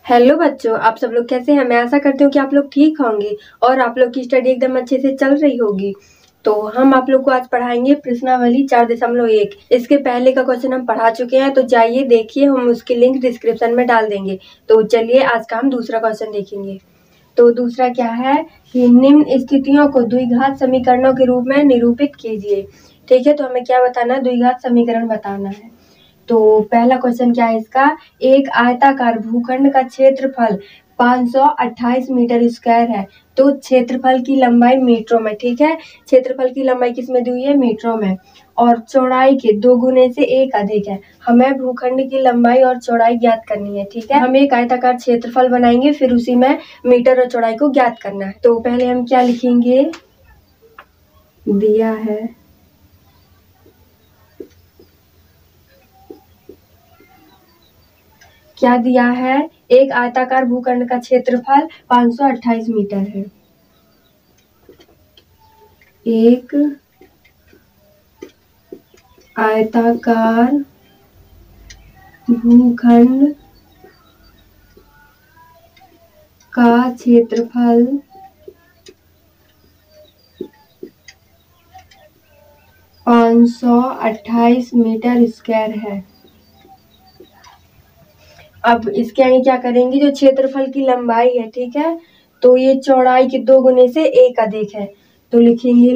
Hello बच्चों, आप सब लोग कैसे हैं? मैं आशा करती हूँ कि आप लोग ठीक होंगे और आप लोग की स्टडी एकदम अच्छे से चल रही होगी। तो हम आप लोग को आज पढ़ाएंगे प्रश्नावली 4.1। इसके पहले का क्वेश्चन हम पढ़ा चुके हैं, तो जाइए देखिए, हम उसकी लिंक डिस्क्रिप्शन में डाल देंगे। तो चलिए आज का हम दूसरा क्वेश्चन देखेंगे। तो दूसरा क्या है कि निम्न स्थितियों को द्विघात समीकरणों के रूप में निरूपित कीजिए। ठीक है, तो हमें क्या बताना है? द्विघात समीकरण बताना है। तो पहला क्वेश्चन क्या है इसका? एक आयताकार भूखंड का क्षेत्रफल 528 मीटर स्क्वायर है। तो क्षेत्रफल की लंबाई मीटरों में, ठीक है, क्षेत्रफल की लंबाई किस में दी हुई है? मीटरों में। और चौड़ाई के 2 गुने से 1 अधिक है। हमें भूखंड की लंबाई और चौड़ाई ज्ञात करनी है। ठीक है, हम एक आयताकार क्षेत्रफल बनाएंगे, फिर उसी में मीटर और चौड़ाई को ज्ञात करना है। तो पहले हम क्या लिखेंगे? दिया है क्या दिया है? एक आयताकार भूखंड का क्षेत्रफल 528 मीटर है। एक आयताकार भूखंड का क्षेत्रफल 528 मीटर स्क्वायर है। अब इसके आगे क्या करेंगे? जो क्षेत्रफल की लंबाई है, ठीक है, तो ये चौड़ाई के 2 गुने से 1 अधिक है। तो लिखेंगे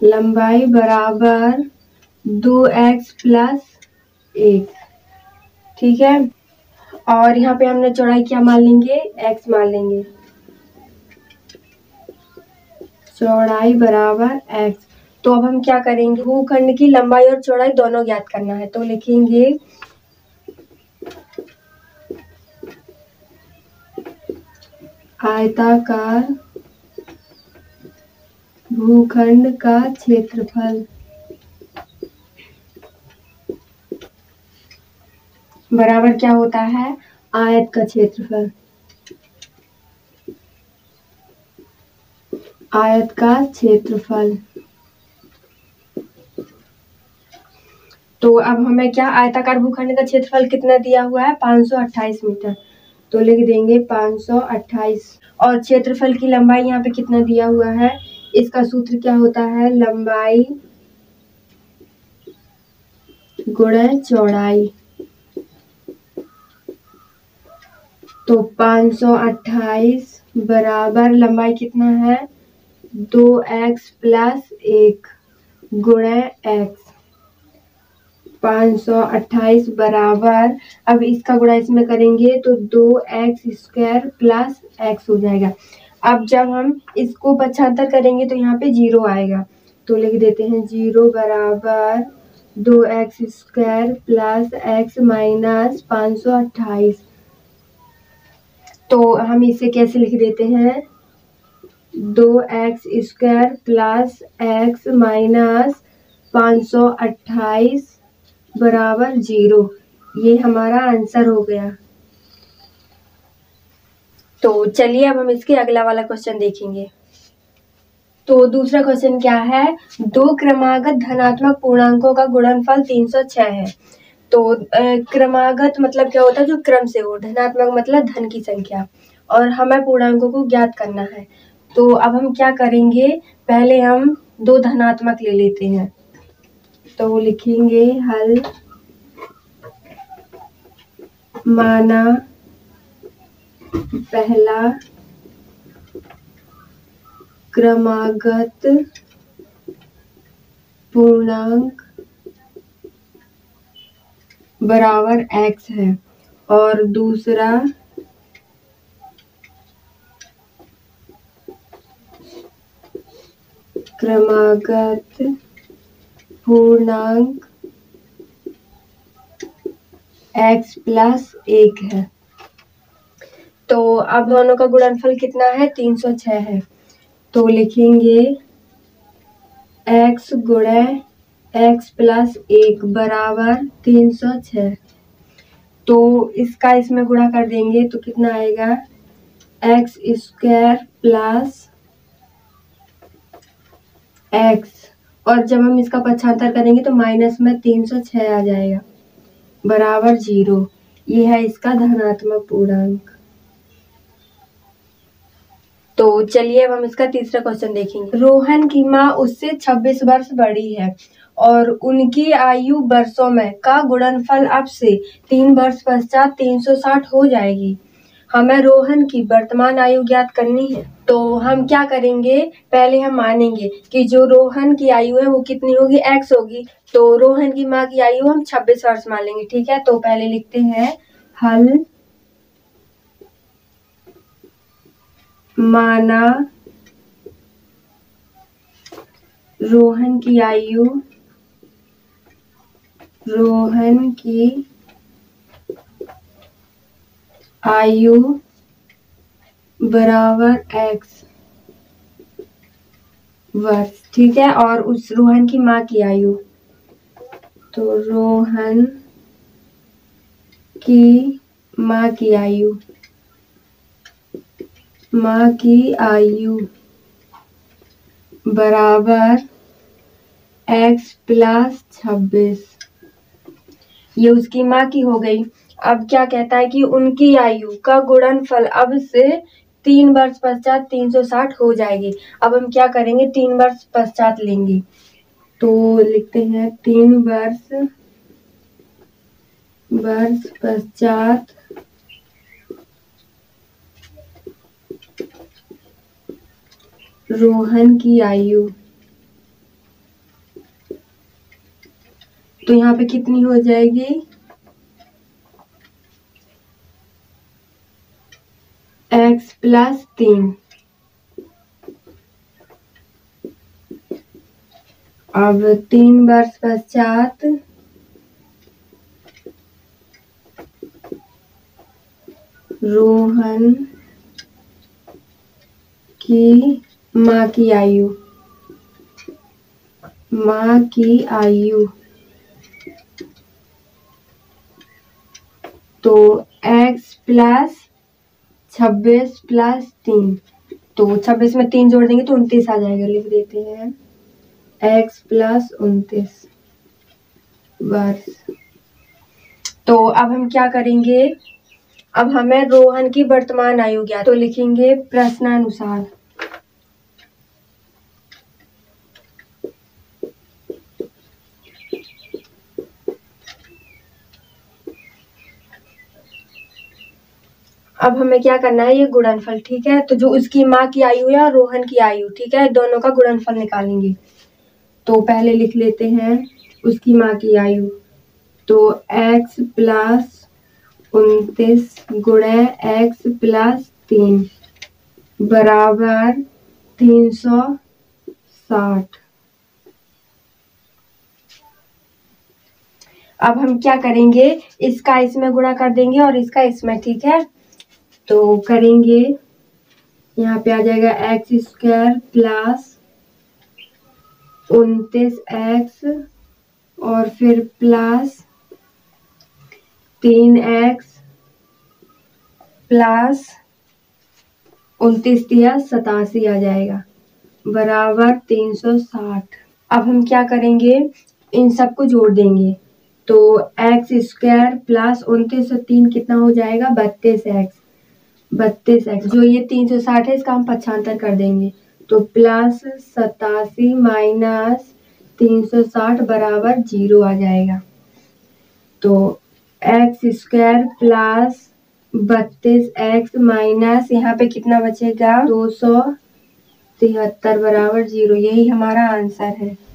लंबाई बराबर 2x + 1। ठीक है, और यहाँ पे हमने चौड़ाई क्या मान लेंगे? x मान लेंगे। चौड़ाई बराबर x। तो अब हम क्या करेंगे? भूखंड की लंबाई और चौड़ाई दोनों ज्ञात करना है। तो लिखेंगे आयताकार भूखंड का क्षेत्रफल बराबर क्या होता है? आयत का क्षेत्रफल। आयत का क्षेत्रफल। तो अब हमें क्या? आयताकार भूखंड का क्षेत्रफल कितना दिया हुआ है? 528 मीटर। तो लिख देंगे 528। और क्षेत्रफल की लंबाई यहाँ पे कितना दिया हुआ है? इसका सूत्र क्या होता है? लंबाई गुणा चौड़ाई। तो 528 बराबर लंबाई कितना है? 2x + 1 गुणा x। 528 बराबर, अब इसका गुणा इसमें करेंगे तो 2x² + x हो जाएगा। अब जब हम इसको पक्षांतर करेंगे तो यहाँ पे 0 आएगा। तो लिख देते हैं 0 बराबर 2x² + x - 528। तो हम इसे कैसे लिख देते हैं? 2x² + x - 528 बराबर 0। ये हमारा आंसर हो गया। तो चलिए अब हम इसके अगला वाला क्वेश्चन देखेंगे। तो दूसरा क्वेश्चन क्या है? 2 क्रमागत धनात्मक पूर्णांकों का गुणनफल 306 है। तो क्रमागत मतलब क्या होता है? जो क्रम से हो। धनात्मक मतलब धन की संख्या, और हमें पूर्णांकों को ज्ञात करना है। तो अब हम क्या करेंगे? पहले हम 2 धनात्मक ले लेते हैं। तो लिखेंगे हल माना पहला क्रमागत पूर्णांक बराबर x है, और दूसरा क्रमागत पूर्णांक x + 1 है। तो अब दोनों का गुणनफल कितना है? 306 है। तो लिखेंगे x गुणा x + 1 बराबर 306। तो इसका इसमें गुणा कर देंगे तो कितना आएगा? x² + x, और जब हम इसका पक्षांतर करेंगे तो माइनस में 306 आ जाएगा। बराबर 0। ये है इसका धनात्मक पूर्णांक। तो चलिए अब हम इसका तीसरा क्वेश्चन देखेंगे। रोहन की माँ उससे 26 वर्ष बड़ी है और उनकी आयु वर्षों में का गुणनफल अब से 3 वर्ष पश्चात 360 हो जाएगी। हमें रोहन की वर्तमान आयु ज्ञात करनी है। तो हम क्या करेंगे, पहले हम मानेंगे कि जो रोहन की आयु है वो कितनी होगी, x होगी। तो रोहन की माँ की आयु हम 26 वर्ष मान लेंगे, ठीक है। तो पहले लिखते हैं हल माना रोहन की आयु बराबर x वर्ष, ठीक है। और उस रोहन की माँ की आयु, तो रोहन की माँ की आयु बराबर x प्लस 26। ये उसकी माँ की हो गई। अब क्या कहता है कि उनकी आयु का गुणनफल अब से 3 वर्ष पश्चात 360 हो जाएगी। अब हम क्या करेंगे, 3 वर्ष पश्चात लेंगे। तो लिखते हैं 3 वर्ष पश्चात रोहन की आयु, तो यहाँ पे कितनी हो जाएगी, x प्लस 3। अब 3 वर्ष पश्चात रोहन की माँ की आयु, तो x प्लस 26 प्लस 3। तो 26 में 3 जोड़ देंगे तो 29 आ जाएगा। लिख देते हैं x प्लस 29 वर्ष। तो अब हम क्या करेंगे, अब हमें रोहन की वर्तमान आयु ज्ञात, तो लिखेंगे प्रश्नानुसार। अब हमें क्या करना है, ये गुणनफल, ठीक है। तो जो उसकी माँ की आयु है और रोहन की आयु, ठीक है, दोनों का गुणनफल निकालेंगे। तो पहले लिख लेते हैं उसकी माँ की आयु, तो x प्लस 29 गुणे x प्लस 3 बराबर 360। अब हम क्या करेंगे, इसका इसमें गुणा कर देंगे और इसका इसमें, ठीक है। तो करेंगे, यहाँ पे आ जाएगा x स्क्वायर प्लस 29x और फिर प्लस 3x प्लस 29 दिया 87 आ जाएगा बराबर 360। अब हम क्या करेंगे, इन सबको जोड़ देंगे। तो x स्क्वायर प्लस 29 और 3 कितना हो जाएगा, 32x। जो ये 360 है इसका हम पक्षांतर कर देंगे, तो प्लस 87 माइनस 360 बराबर 0 आ जाएगा। तो x square plus 32x minus यहाँ पे कितना बचेगा, 273 बराबर 0। यही हमारा आंसर है।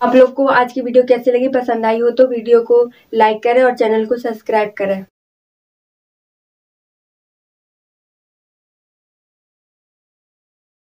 आप लोग को आज की वीडियो कैसी लगी, पसंद आई हो तो वीडियो को लाइक करें और चैनल को सब्सक्राइब करें।